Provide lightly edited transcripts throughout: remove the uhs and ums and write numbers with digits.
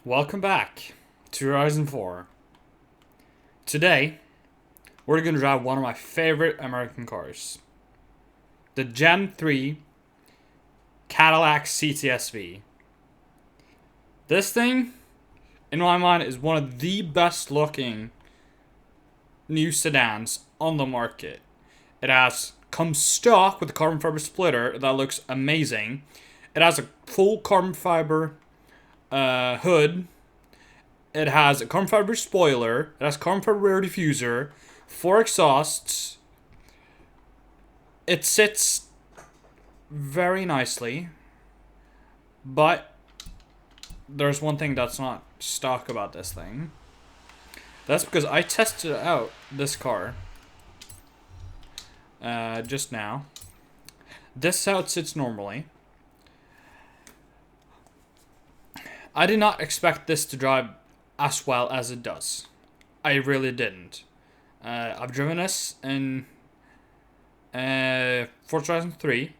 Welcome back to Horizon 4. Today, we're going to drive one of my favorite American cars. The Gen 3 Cadillac CTS-V. This thing, in my mind, is one of the best looking new sedans on the market. It comes stock with a carbon fiber splitter that looks amazing. It has a full carbon fiber hood. It has a carbon fiber spoiler. It has carbon fiber rear diffuser, 4 exhausts. It sits very nicely, but there's one thing that's not stock about this thing. That's because I tested out this car just now. This is how it sits normally. I did not expect this to drive as well as it does. I really didn't. I've driven this in Forza Horizon 3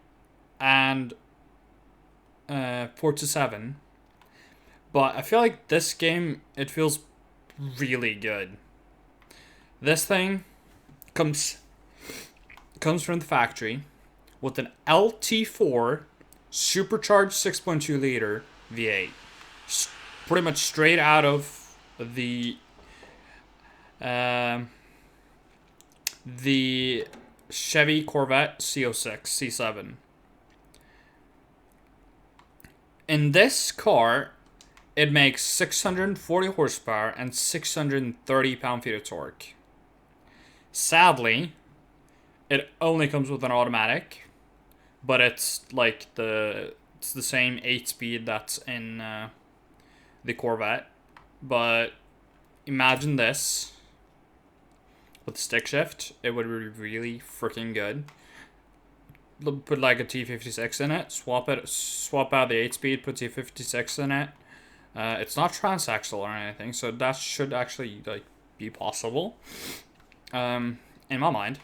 and Forza 7. But I feel like this game, it feels really good. This thing comes from the factory with an LT4 supercharged 6.2 liter V8. Pretty much straight out of the Chevy Corvette C06 C7. In this car, it makes 640 horsepower and 630 pound-feet of torque. Sadly, it only comes with an automatic, but it's like the same 8-speed that's in the Corvette. But imagine this with stick shift. It would be really freaking good. Put like a T56 in it. Swap out the 8-speed. Put T56 in it. It's not transaxle or anything, so that should actually be possible. In my mind,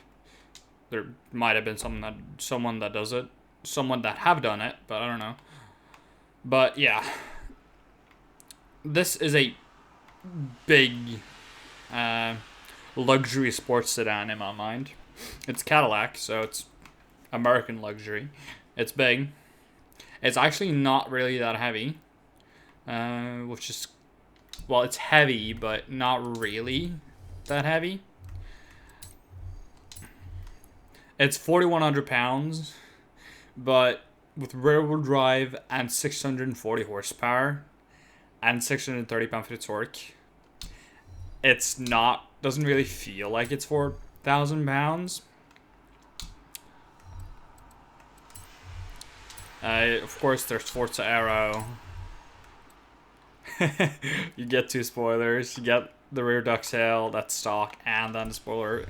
there might have been someone that does it, someone that have done it, but I don't know. But yeah, this is a big luxury sports sedan in my mind. It's Cadillac, so it's American luxury. It's big. It's actually not really that heavy. Which is, well, it's heavy, but not really that heavy. It's 4,100 pounds, but with rear-wheel drive and 640 horsepower and 630 pound-feet of torque, doesn't really feel like it's 4,000 pounds. Of course, there's Forza Aero. You get 2 spoilers. You get the rear ducktail, that's stock, and then the spoiler,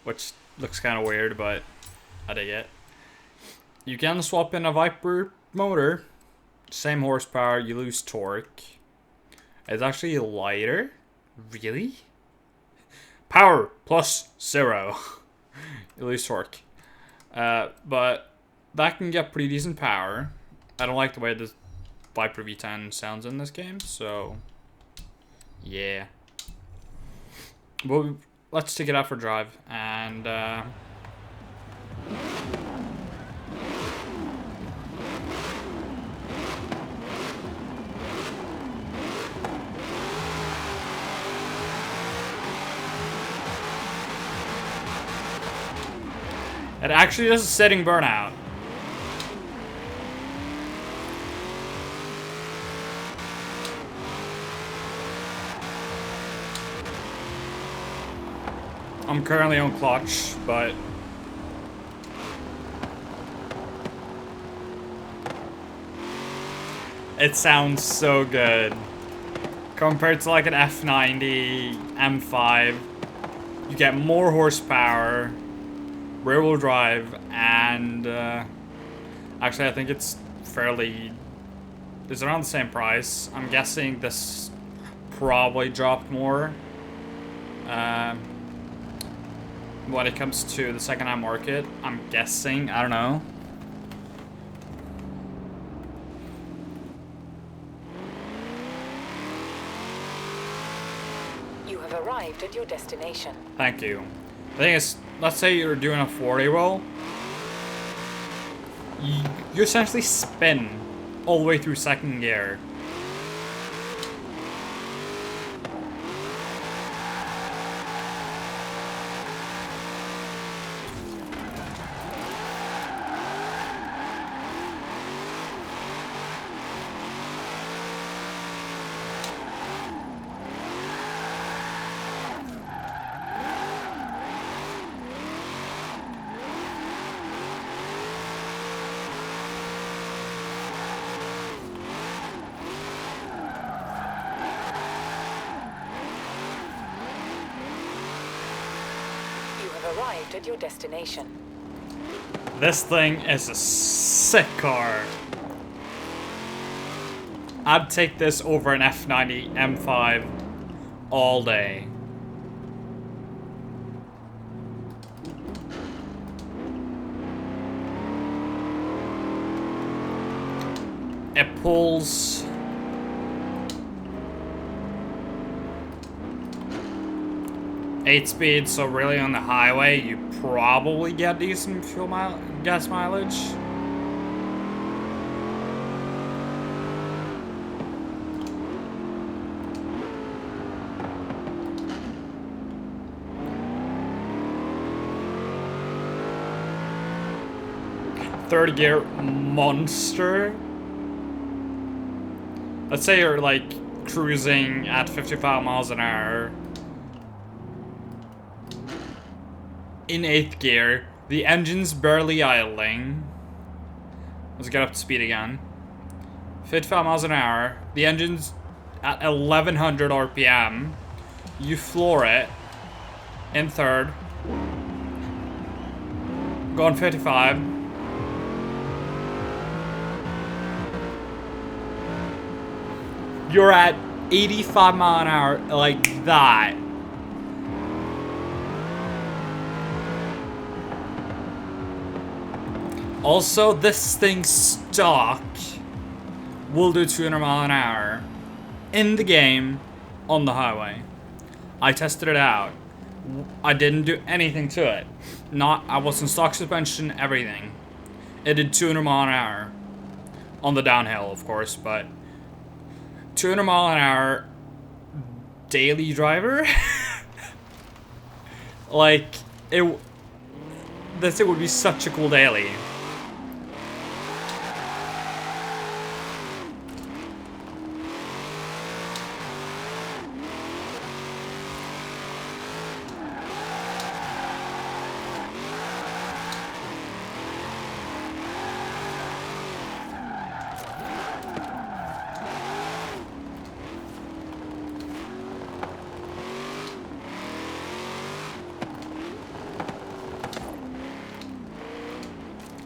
which looks kind of weird, but I dig it. You can swap in a Viper motor. Same horsepower, you lose torque. It's actually lighter. Really? Power plus 0. You lose torque. But that can get pretty decent power. I don't like the way this Viper V10 sounds in this game, so yeah. Well, let's take it out for a drive, and it actually does a setting burnout. I'm currently on clutch, but it sounds so good. Compared to like an F90 M5, you get more horsepower, rear-wheel drive, and actually I think it's around the same price. I'm guessing this probably dropped more. When it comes to the second-hand market, I'm guessing, I don't know. have arrived at your destination. Thank you. The thing is, let's say you're doing a 40 roll. You essentially spin all the way through second gear. Arrived at your destination. This thing is a sick car. I'd take this over an F90 M5 all day. It pulls 8 speed, so really on the highway you probably get decent gas mileage. Third gear monster. Let's say you're like cruising at 55 miles an hour. In 8th gear, the engine's barely idling. Let's get up to speed again. 55 miles an hour. The engine's at 1100 RPM. You floor it in 3rd. Going 55. You're at 85 mile an hour like that. Also, this thing stock will do 200 mile an hour in the game on the highway. I tested it out. I didn't do anything to it. I was in stock suspension, everything. It did 200 mile an hour on the downhill, of course, but 200 mile an hour daily driver. Like this would be such a cool daily.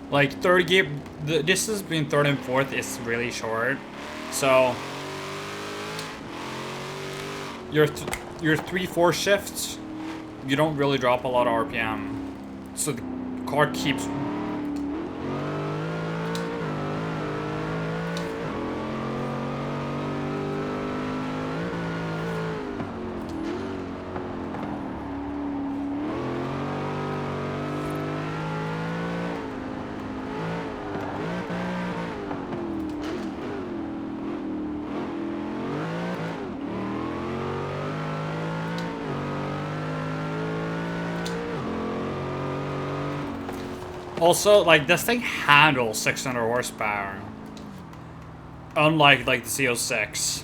Like 3rd gear, the distance between 3rd and 4th is really short, so your 3-4 shifts, you don't really drop a lot of RPM, so the car keeps. Also, like, this thing handles 600 horsepower. Unlike, like, the CO6.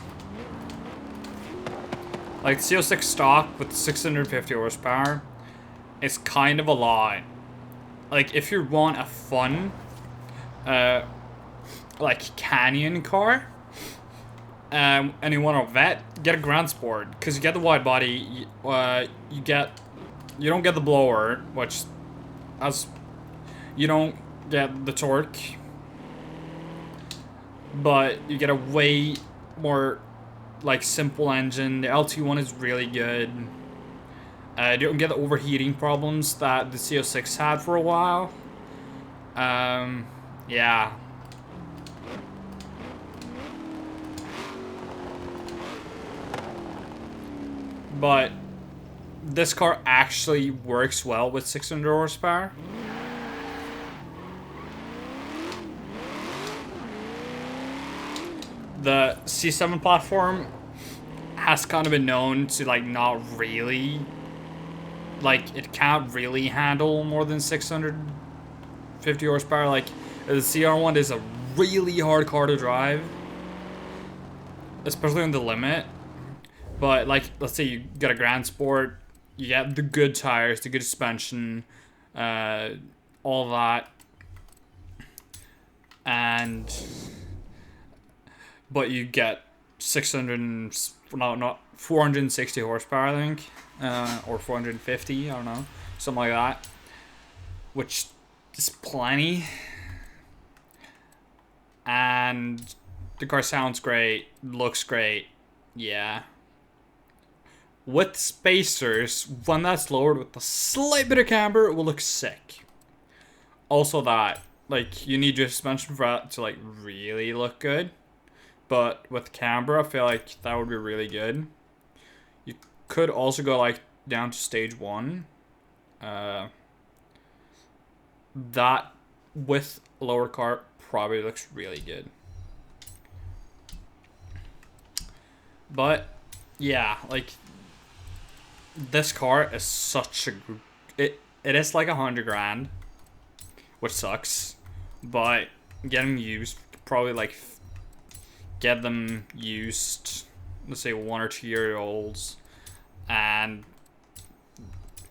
Like, the CO6 stock with 650 horsepower is kind of a lot. Like, if you want a fun, like, canyon car, and you want a vet, get a Grand Sport. Because you get the wide body, you don't get the blower, which, you don't get the torque, but you get a way more, like, simple engine. The LT1 is really good. You don't get the overheating problems that the CO6 had for a while. Yeah. But this car actually works well with 600 horsepower. The C7 platform has kind of been known to like not really, like it can't really handle more than 650 horsepower. Like the CR1 is a really hard car to drive, especially on the limit. But like, let's say you get a Grand Sport, you get the good tires, the good suspension, all that, and but you get 600 no, not 460 horsepower, I think, or 450, I don't know, something like that, which is plenty. And the car sounds great, looks great, yeah. With spacers, when that's lowered with a slight bit of camber, it will look sick. Also that, like, you need your suspension for that to, like, really look good. But with camber, I feel like that would be really good. You could also go, like, down to stage 1. That, with a lower car, probably looks really good. But, yeah, like, this car is such a... It is like 100 grand, which sucks. But getting used, probably, like, get them used, let's say 1 or 2 year olds, and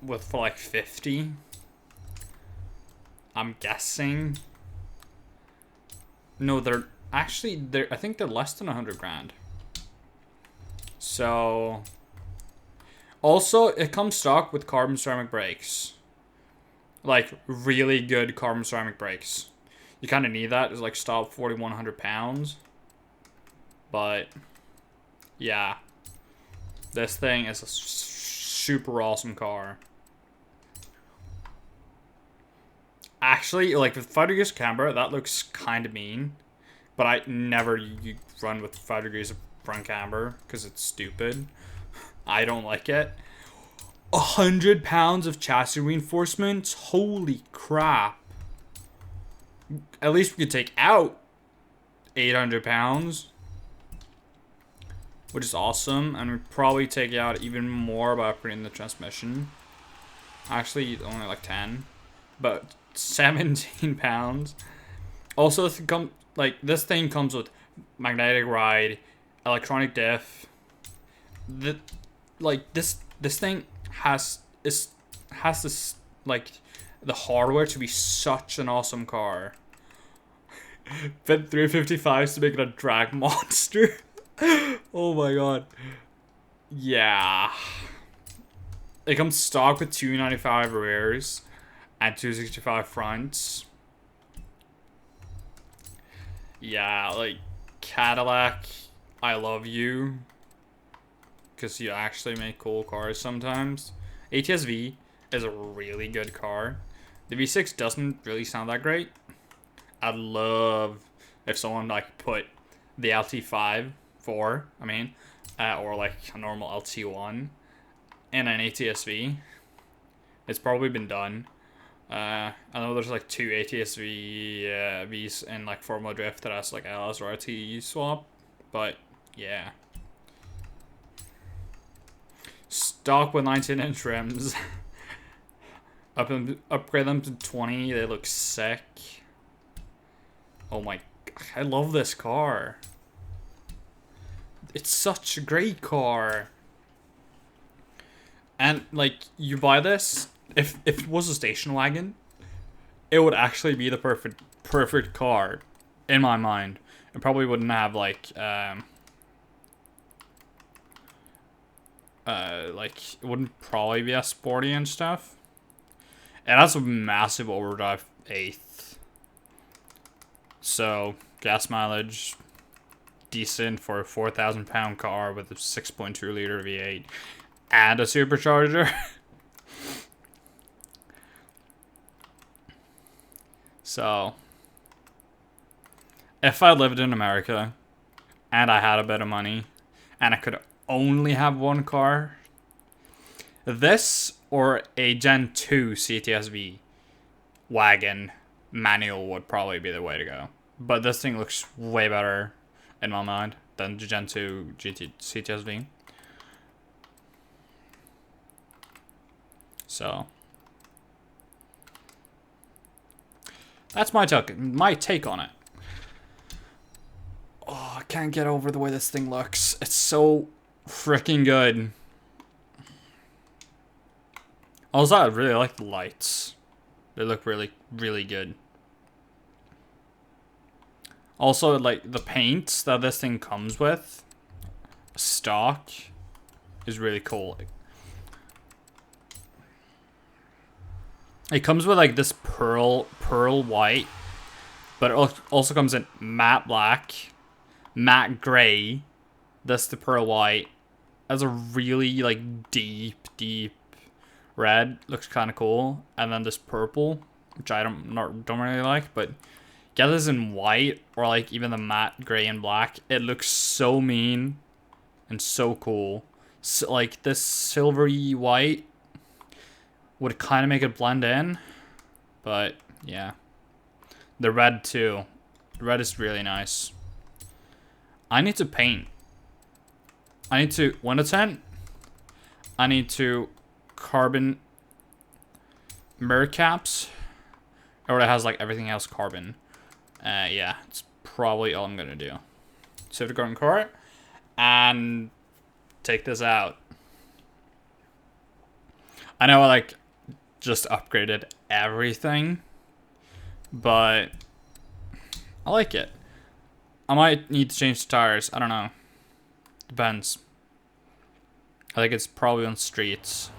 with for like 50, I'm guessing. No, they're actually, I think they're less than 100 grand. So also it comes stock with carbon ceramic brakes, like really good carbon ceramic brakes. You kind of need that. It's like stop 4,100 pounds. But yeah, this thing is a super awesome car. Actually, like with 5 degrees of camber, that looks kind of mean. But I never run with 5 degrees of front camber because it's stupid. I don't like it. 100 pounds of chassis reinforcements? Holy crap. At least we could take out 800 pounds. Which is awesome, and we'd probably take out even more by upgrading the transmission. Actually, only like 10, but 17 pounds. Also, this thing comes with magnetic ride, electronic diff. This thing has this, like, the hardware to be such an awesome car. But 355s to make it a drag monster. Oh my god. Yeah. It comes stock with 295 rears and 265 fronts. Yeah, like, Cadillac, I love you. Because you actually make cool cars sometimes. CTS-V is a really good car. The V6 doesn't really sound that great. I'd love if someone, like, put the LT5 or like a normal LT1 and an ATS-V. It's probably been done. I know there's like 2 ATS-V Vs in like Formula Drift that has like LS or RT swap, but yeah. Stock with 19-inch rims. Upgrade them to 20. They look sick. Oh my, I love this car. It's such a great car. And like, you buy this, if it was a station wagon, it would actually be the perfect car in my mind. It probably wouldn't have like it wouldn't probably be as sporty and stuff. It has a massive overdrive 8th. So gas mileage decent for a 4,000 pound car with a 6.2 liter V8 and a supercharger. So if I lived in America and I had a bit of money and I could only have one car, This or a Gen 2 CTS-V wagon manual would probably be the way to go. But this thing looks way better in my mind than the Gen 2 CTS-V. So that's my take on it. Oh, I can't get over the way this thing looks. It's so freaking good. Also, I really like the lights. They look really, really good. Also, like, the paint that this thing comes with, stock, is really cool. It comes with, like, this pearl white, but it also comes in matte black, matte gray, that's the pearl white, has a really, like, deep red, looks kind of cool, and then this purple, which I don't really like, but get this in white, or, like, even the matte gray and black, it looks so mean, and so cool. So, like, this silvery white would kind of make it blend in, but yeah. The red too. The red is really nice. I need to paint. I need to window tint. I need to carbon mirror caps. Or it has like everything else carbon. Yeah, it's probably all I'm gonna do. So to go in cart and take this out. I know I like just upgraded everything, but I like it. I might need to change the tires. I don't know. Depends. I think it's probably on streets.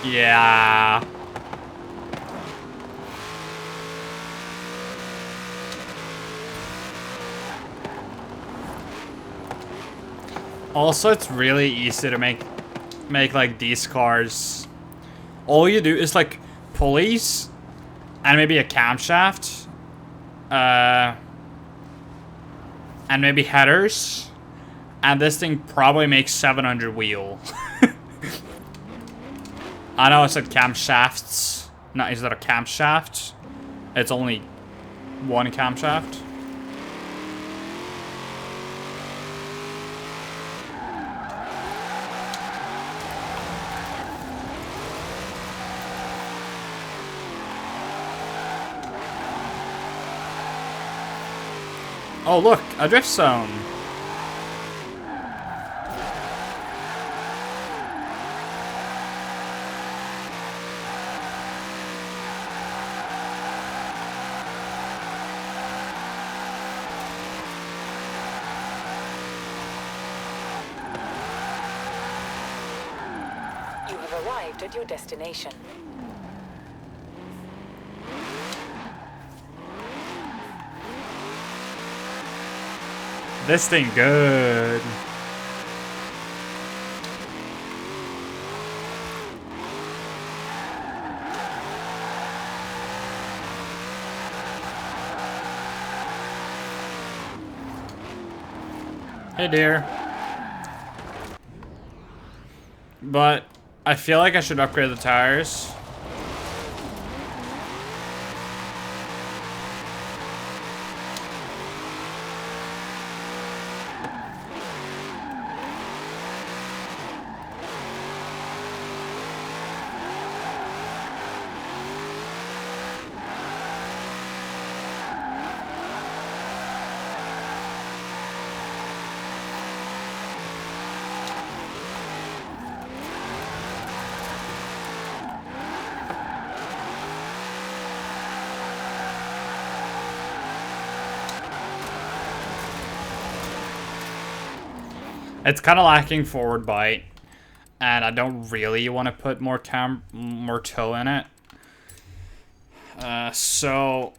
Yeah. Also, it's really easy to make like these cars. All you do is like pulleys and maybe a camshaft, and maybe headers, and this thing probably makes 700 wheel. I know I said camshafts. No, is that a camshaft? It's only one camshaft. Oh look, a drift zone. Arrived at your destination. This thing good. Hey dear. But I feel like I should upgrade the tires. It's kind of lacking forward bite. and I don't really want to put more tow in it. So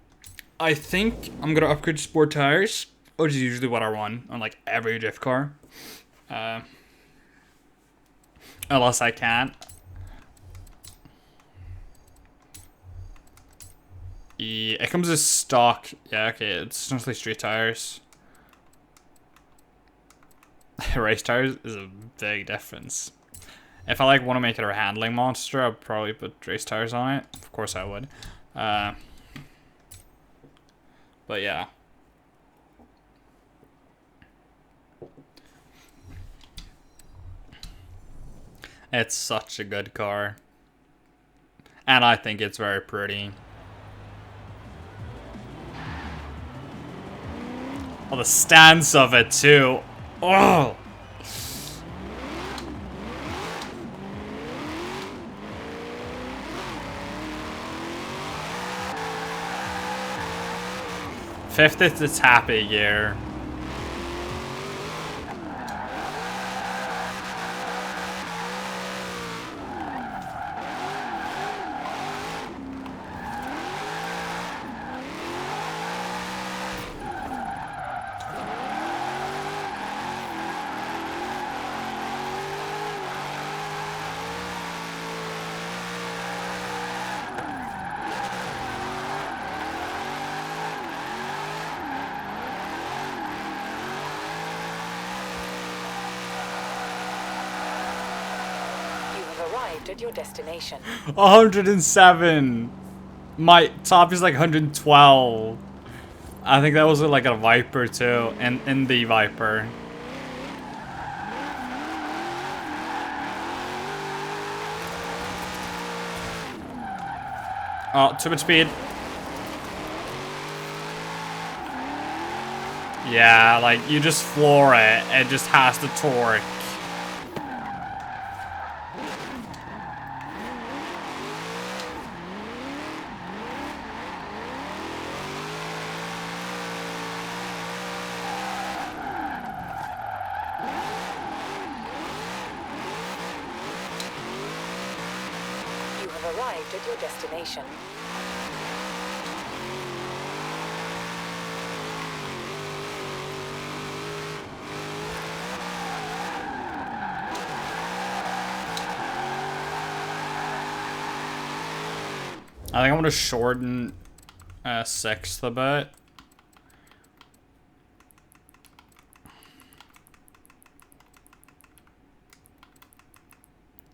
I think I'm gonna upgrade to sport tires, which is usually what I run on like every drift car. Unless I can. Yeah, it comes as stock. Yeah, okay, it's essentially street tires. Race tires is a big difference. If I like want to make it a handling monster, I'd probably put race tires on it. Of course I would. But yeah. It's such a good car. And I think it's very pretty. Oh, the stance of it too. Oh! Fifth, it's happy gear. Arrived at your destination. 107. My top is like 112. I think that was like a Viper too, and in the Viper. Oh, too much speed. Yeah, like you just floor it. It just has the torque. Arrived at your destination. I think I'm gonna shorten sixth a bit.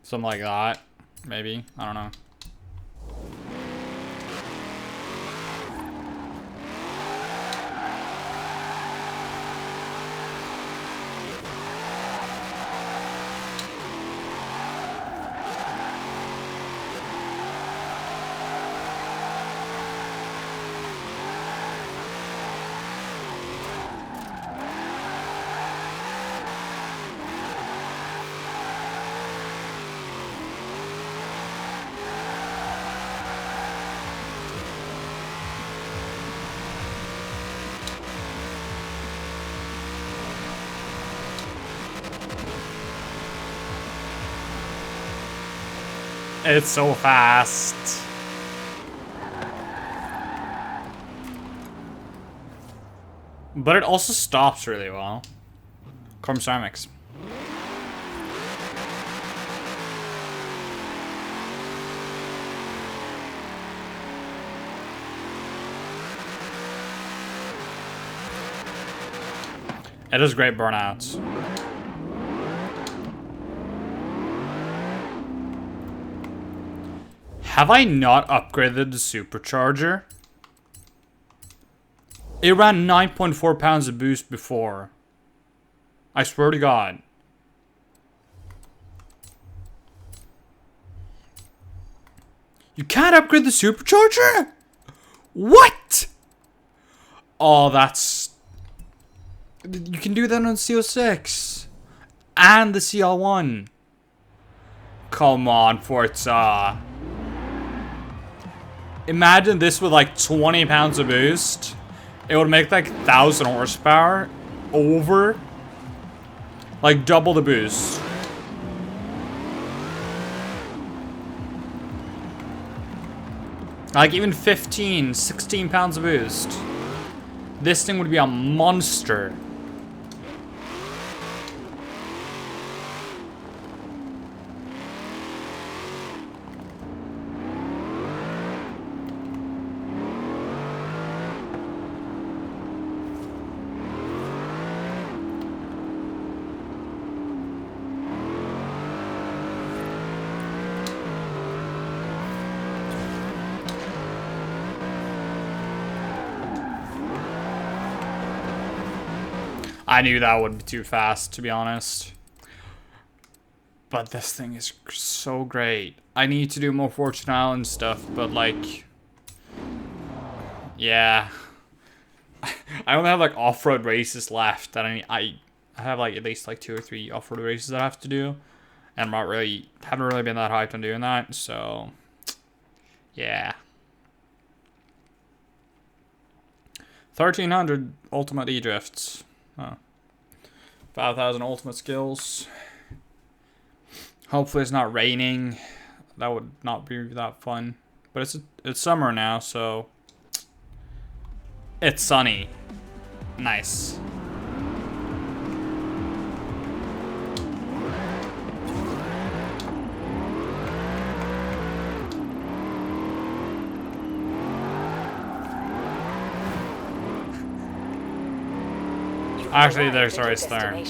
Something like that, maybe. I don't know. It's so fast. But it also stops really well. Chrome ceramics. It has great burnouts. Have I not upgraded the supercharger? It ran 9.4 pounds of boost before. I swear to God. You can't upgrade the supercharger? What? Oh, that's... You can do that on CO6. And the CL1. Come on, Forza. Imagine this with like 20 pounds of boost. It would make like 1,000 horsepower over. Like double the boost. Like even 15, 16 pounds of boost. This thing would be a monster. I knew that would be too fast, to be honest. But this thing is so great. I need to do more Fortune Island stuff, but like... Yeah. I only have like off-road races left that I have like at least like 2 or 3 off-road races that I have to do. And I'm haven't really been that hyped on doing that, so... Yeah. 1,300 ultimate E-drifts. Huh. 5,000 ultimate skills. Hopefully it's not raining. That would not be that fun. But it's summer now, so it's sunny. Nice. Actually, there's a race there.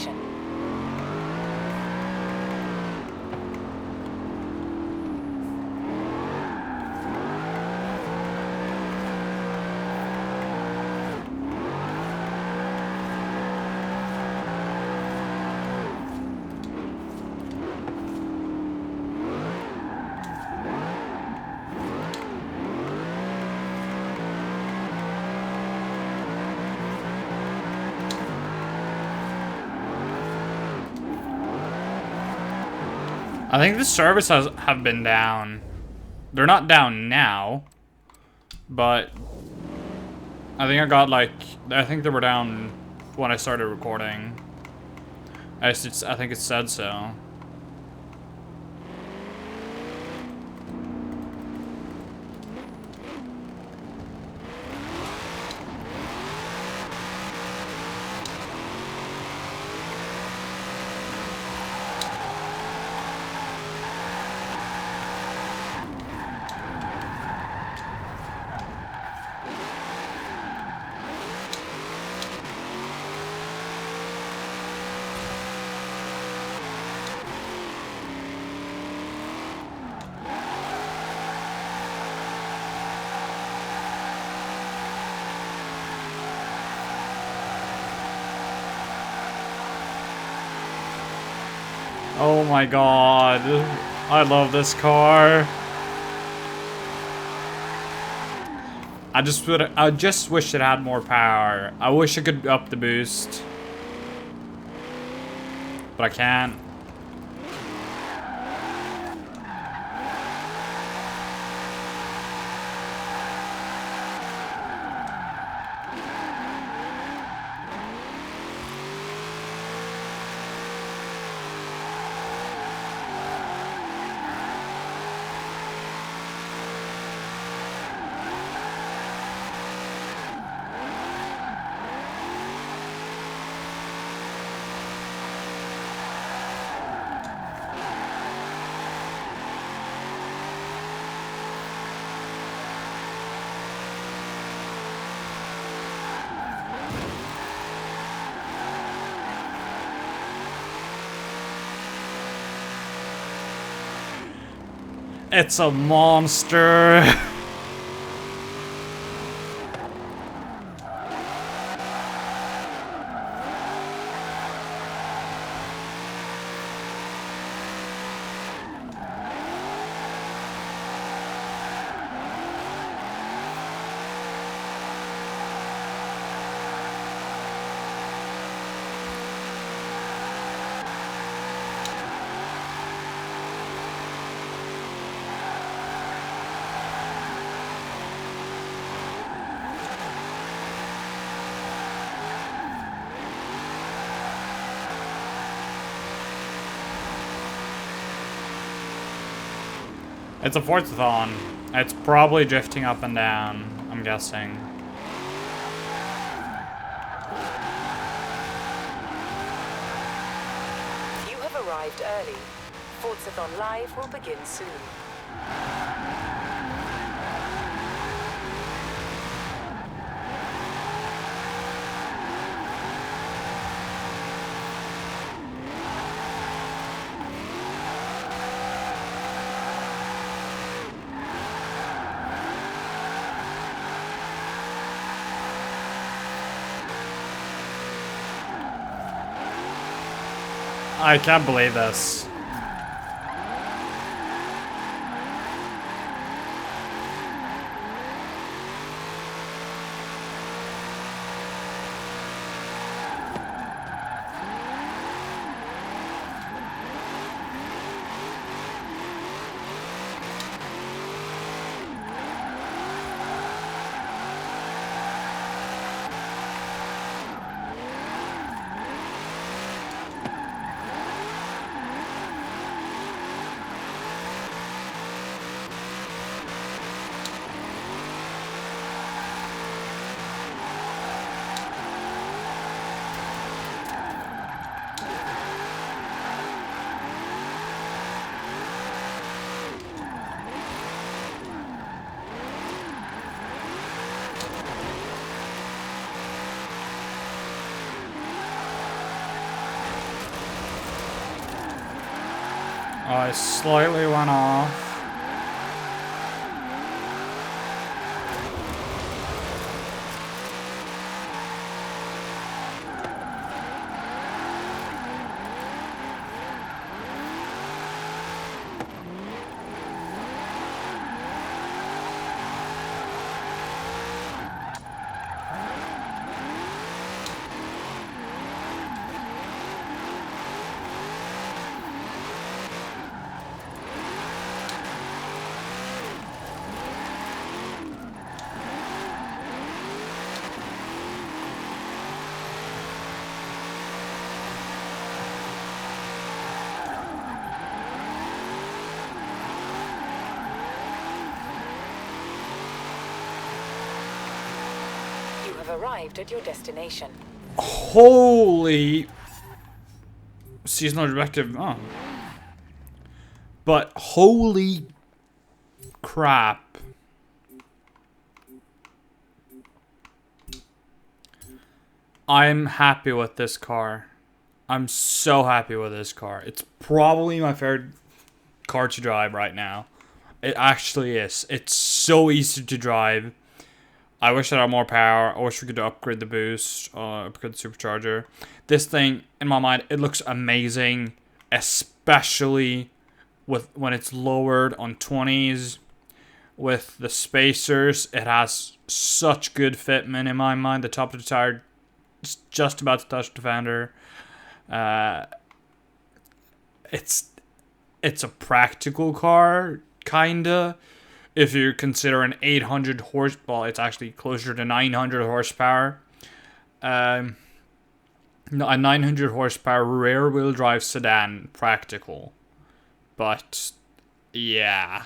I think the servers have been down. They're not down now, but I think I think they were down when I started recording. I think it said so. Oh my god. I love this car. I just wish it had more power. I wish I could up the boost. But I can't. It's a monster. It's a Forzathon. It's probably drifting up and down, I'm guessing. You have arrived early. Forza Live will begin soon. I can't believe this. I slightly went off. You have arrived at your destination. Holy seasonal objective. Oh. But holy crap. I'm happy with this car. I'm so happy with this car. It's probably my favorite car to drive right now. It actually is. It's so easy to drive. I wish it had more power. I wish we could upgrade the boost, upgrade the supercharger. This thing, in my mind, it looks amazing, especially with when it's lowered on 20s. With the spacers, it has such good fitment in my mind. The top of the tire is just about to touch the fender. It's a practical car, kinda. If you consider an 800 horse, well, it's actually closer to 900 horsepower. A 900 horsepower rear wheel drive sedan, practical. But yeah,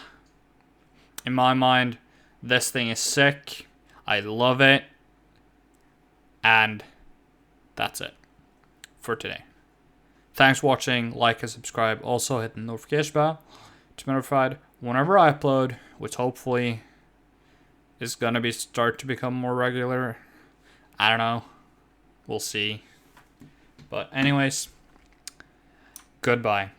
in my mind, this thing is sick. I love it, and that's it for today. Thanks for watching. Like and subscribe. Also hit the notification bell to be notified whenever I upload, which hopefully is gonna start to become more regular. I don't know. We'll see. But anyways, goodbye.